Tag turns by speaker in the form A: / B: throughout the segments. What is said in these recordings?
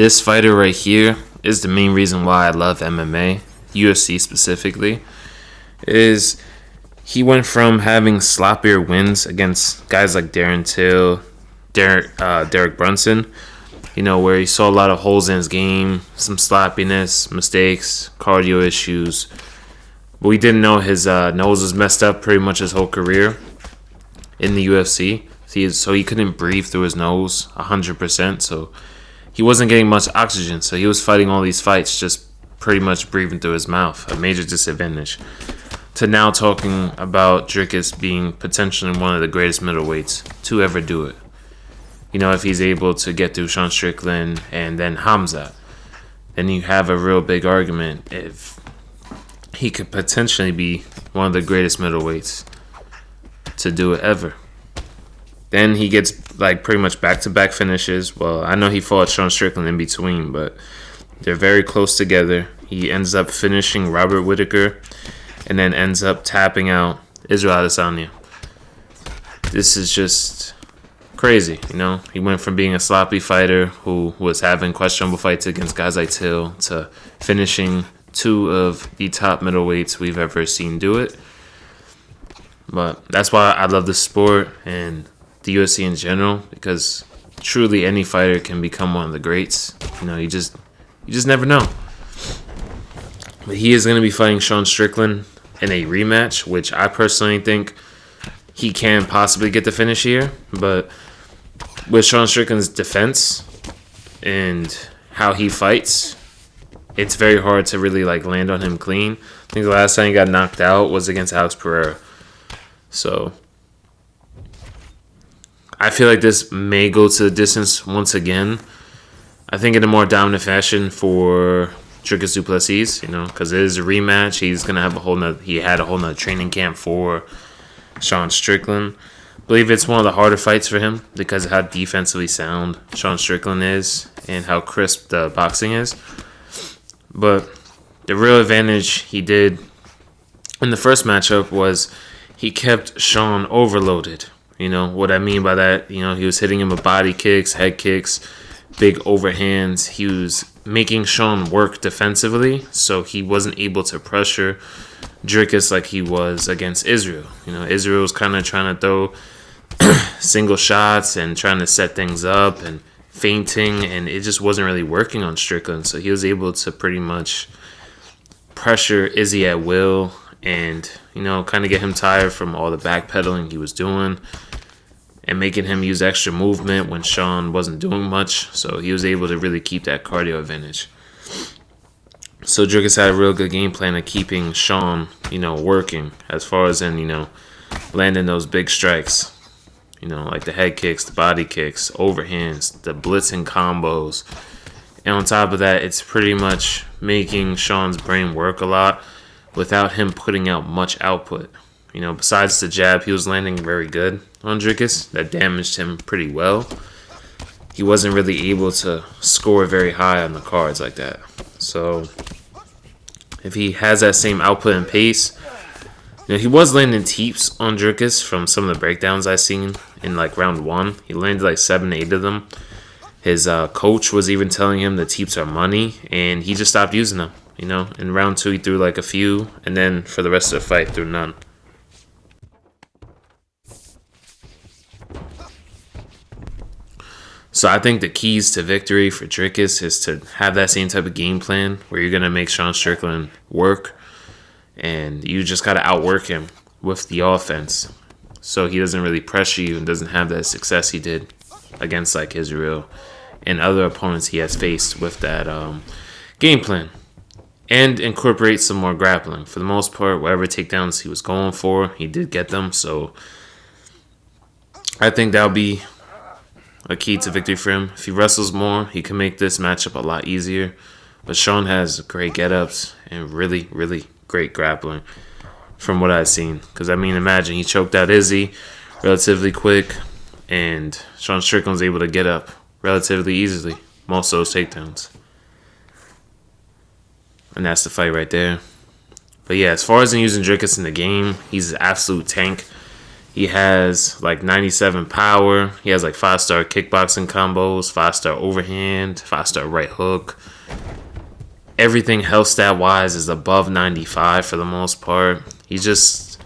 A: This fighter right here is the main reason why I love MMA, UFC specifically, is he went from having sloppier wins against guys like Darren Till, Derek Brunson, where he saw a lot of holes in his game, some sloppiness, mistakes, cardio issues. But we didn't know his nose was messed up pretty much his whole career in the UFC. So he couldn't breathe through his nose 100%. So he wasn't getting much oxygen. So he was fighting all these fights just pretty much breathing through his mouth. A major disadvantage. To now talking about DRICUS being potentially one of the greatest middleweights to ever do it. If he's able to get through Sean Strickland and then Hamza, then you have a real big argument if he could potentially be one of the greatest middleweights to do it ever. Then he gets pretty much back-to-back finishes. Well, I know he fought Sean Strickland in between, but they're very close together. He ends up finishing Robert Whittaker and then ends up tapping out Israel Adesanya. This is just crazy, He went from being a sloppy fighter who was having questionable fights against guys like Till to finishing two of the top middleweights we've ever seen do it. But that's why I love the sport and the UFC in general, because truly any fighter can become one of the greats. You just never know. But he is going to be fighting Sean Strickland in a rematch, which I personally think he can possibly get the finish here. But with Sean Strickland's defense and how he fights, it's very hard to really land on him clean. I think the last time he got knocked out was against Alex Pereira. So I feel like this may go to the distance once again. I think in a more dominant fashion for DRICUS du Plessis, because it is a rematch. He's gonna have he had a whole nother training camp for Sean Strickland. I believe it's one of the harder fights for him because of how defensively sound Sean Strickland is and how crisp the boxing is. But the real advantage he did in the first matchup was he kept Sean overloaded. What I mean by that, he was hitting him with body kicks, head kicks, big overhands. He was making Sean work defensively, so he wasn't able to pressure DRICUS like he was against Israel. Israel was kind of trying to throw single shots and trying to set things up and feinting, and it just wasn't really working on Strickland. So he was able to pretty much pressure Izzy at will and, kind of get him tired from all the backpedaling he was doing and making him use extra movement when Sean wasn't doing much. So he was able to really keep that cardio advantage. So DRICUS had a real good game plan of keeping Sean, working as far as in, landing those big strikes. Like the head kicks, the body kicks, overhands, the blitzing combos. And on top of that, it's pretty much making Sean's brain work a lot without him putting out much output. Besides the jab, he was landing very good on DRICUS. That damaged him pretty well. He wasn't really able to score very high on the cards like that. So if he has that same output and pace, he was landing teeps on DRICUS from some of the breakdowns I've seen in round one. He landed 7 to 8 of them. His coach was even telling him the teeps are money, and he just stopped using them. In round two, he threw a few, and then for the rest of the fight, threw none. So I think the keys to victory for DRICUS is to have that same type of game plan where you're going to make Sean Strickland work, and you just got to outwork him with the offense so he doesn't really pressure you and doesn't have that success he did against Israel and other opponents he has faced with that game plan. And incorporate some more grappling. For the most part, whatever takedowns he was going for, he did get them. So I think that'll be a key to victory for him. If he wrestles more, he can make this matchup a lot easier. But Sean has great get-ups and really, really great grappling from what I've seen. Because, imagine he choked out Izzy relatively quick, and Sean Strickland was able to get up relatively easily most of those takedowns. And that's the fight right there. But yeah, as far as in using DRICUS in the game, he's an absolute tank. He has like 97 power. He has like 5-star kickboxing combos, 5-star overhand, 5-star right hook. Everything health stat wise is above 95 for the most part. He's just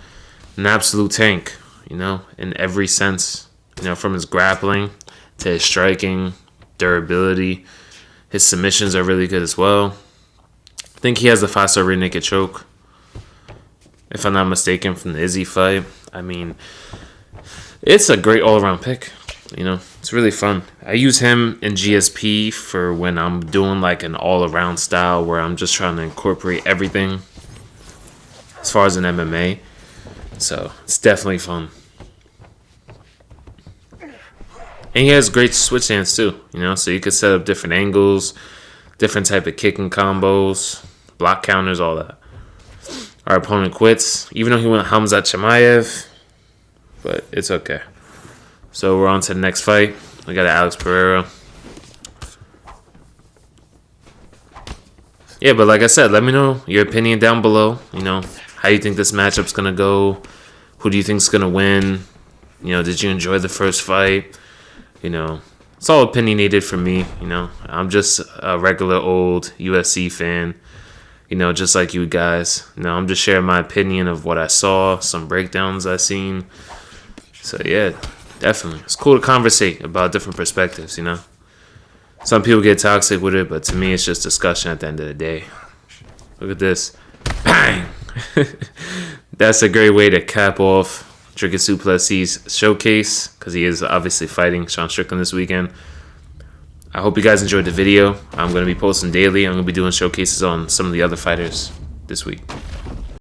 A: an absolute tank, you know, in every sense. You know, from his grappling to his striking, durability. His submissions are really good as well. I think he has a 5-star rear naked choke, if I'm not mistaken, from the Izzy fight. I mean, it's a great all-around pick. You know, it's really fun. I use him in GSP for when I'm doing like an all-around style where I'm just trying to incorporate everything as far as an MMA. So it's definitely fun. And he has great switch stance too, you know, so you could set up different angles, different type of kicking combos, block counters, all that. Our opponent quits, even though he went Hamzat Chimaev, but it's okay. So we're on to the next fight. We got Alex Pereira. Yeah, but like I said, let me know your opinion down below. You know, how you think this matchup's going to go. Who do you think's going to win? You know, did you enjoy the first fight? You know, it's all opinionated from me. You know, I'm just a regular old UFC fan. You know, just like you guys. You know, I'm just sharing my opinion of what I saw, some breakdowns I seen. So yeah, definitely. It's cool to conversate about different perspectives, you know. Some people get toxic with it, but to me, it's just discussion at the end of the day. Look at this. Bang! That's a great way to cap off DRICUS DU PLESSIS' showcase, because he is obviously fighting Sean Strickland this weekend. I hope you guys enjoyed the video. I'm going to be posting daily. I'm going to be doing showcases on some of the other fighters this week.